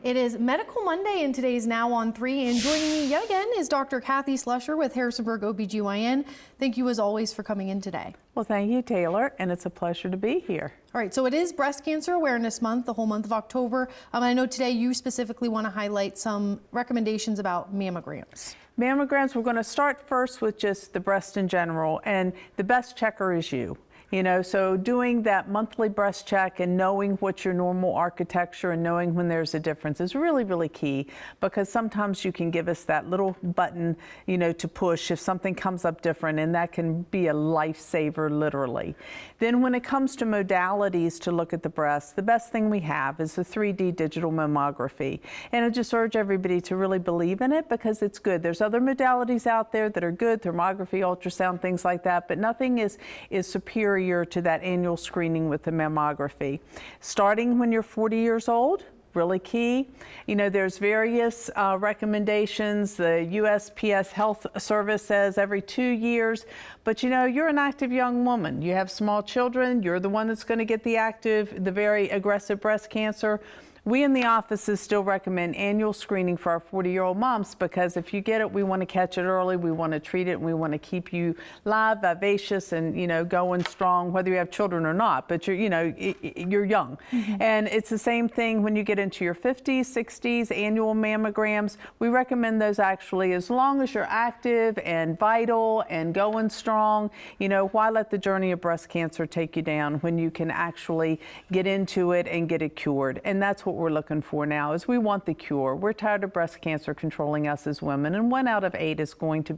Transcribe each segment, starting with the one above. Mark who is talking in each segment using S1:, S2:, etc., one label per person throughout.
S1: It is Medical Monday and today's Now on 3, and joining me yet again is Dr. Kathy Slusher with Harrisonburg OBGYN. Thank you as always for coming in today.
S2: Well, thank you, Taylor, and it's a pleasure to be here.
S1: All right, so it is Breast Cancer Awareness Month, the whole month of October. I know today you specifically want to highlight some recommendations about mammograms.
S2: Mammograms, we're going to start first with just the breast in general, and the best checker is you. So doing that monthly breast check and knowing what your normal architecture and knowing when there's a difference is really, really key, because sometimes you can give us that little button, to push if something comes up different, and that can be a lifesaver, literally. Then when it comes to modalities to look at the breast, the best thing we have is the 3D digital mammography. And I just urge everybody to really believe in it because it's good. There's other modalities out there that are good, thermography, ultrasound, things like that, but nothing is superior to that annual screening with the mammography. Starting when you're 40 years old, really key. There's various recommendations. The USPS Health Service says every 2 years, but you're an active young woman. You have small children. You're the one that's going to get the very aggressive breast cancer. We in the offices still recommend annual screening for our 40-year-old moms, because if you get it, we want to catch it early, we want to treat it, and we want to keep you live, vivacious, and going strong, whether you have children or not, but you're young. Mm-hmm. And it's the same thing when you get into your 50s, 60s, annual mammograms. We recommend those actually as long as you're active and vital and going strong. Why let the journey of breast cancer take you down when you can actually get into it and get it cured? And that's what we're looking for now, is we want the cure. We're tired of breast cancer controlling us as women, and 1 out of 8 is going to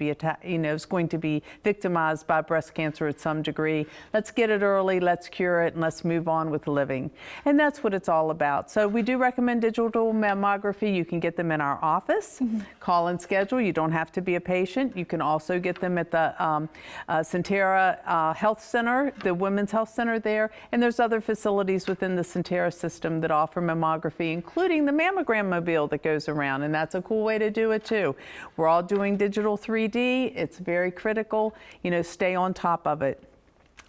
S2: be victimized by breast cancer at some degree. Let's get it early, let's cure it, and let's move on with living. And that's what it's all about. So we do recommend digital mammography. You can get them in our office. Mm-hmm. Call and schedule. You don't have to be a patient. You can also get them at the Centera Health Center, the Women's Health Center there, and there's other facilities within the Centera system that offer mammography, including the mammogram mobile that goes around, and that's a cool way to do it too. We're all doing digital 3D. It's very critical. Stay on top of it.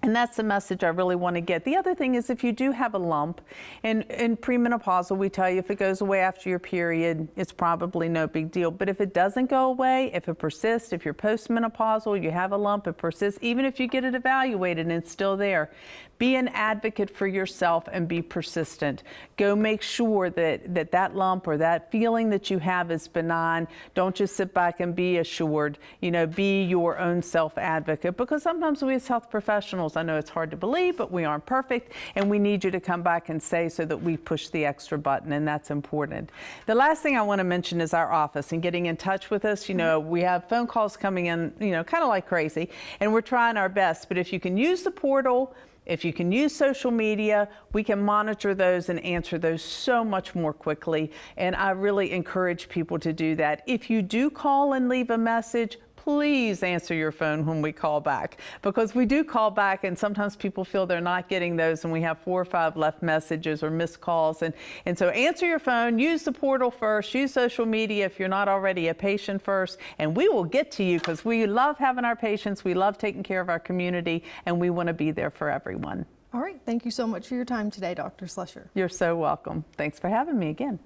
S2: And that's the message I really want to get. The other thing is, if you do have a lump, and in premenopausal, we tell you if it goes away after your period, it's probably no big deal. But if it doesn't go away, if it persists, if you're postmenopausal, you have a lump, it persists, even if you get it evaluated and it's still there, be an advocate for yourself and be persistent. Go make sure that lump or that feeling that you have is benign. Don't just sit back and be assured. Be your own self-advocate, because sometimes we as health professionals, I know it's hard to believe, but we aren't perfect, and we need you to come back and say so that we push the extra button, and that's important. The last thing I want to mention is our office and getting in touch with us. We have phone calls coming in, kind of like crazy, and we're trying our best, but if you can use the portal, if you can use social media, we can monitor those and answer those so much more quickly. And I really encourage people to do that. If you do call and leave a message, please answer your phone when we call back, because we do call back and sometimes people feel they're not getting those, and we have 4 or 5 left messages or missed calls. And so answer your phone, use the portal first, use social media if you're not already a patient first, and we will get to you, because we love having our patients, we love taking care of our community, and we want to be there for everyone.
S1: All right, thank you so much for your time today, Dr. Slusher.
S2: You're so welcome. Thanks for having me again.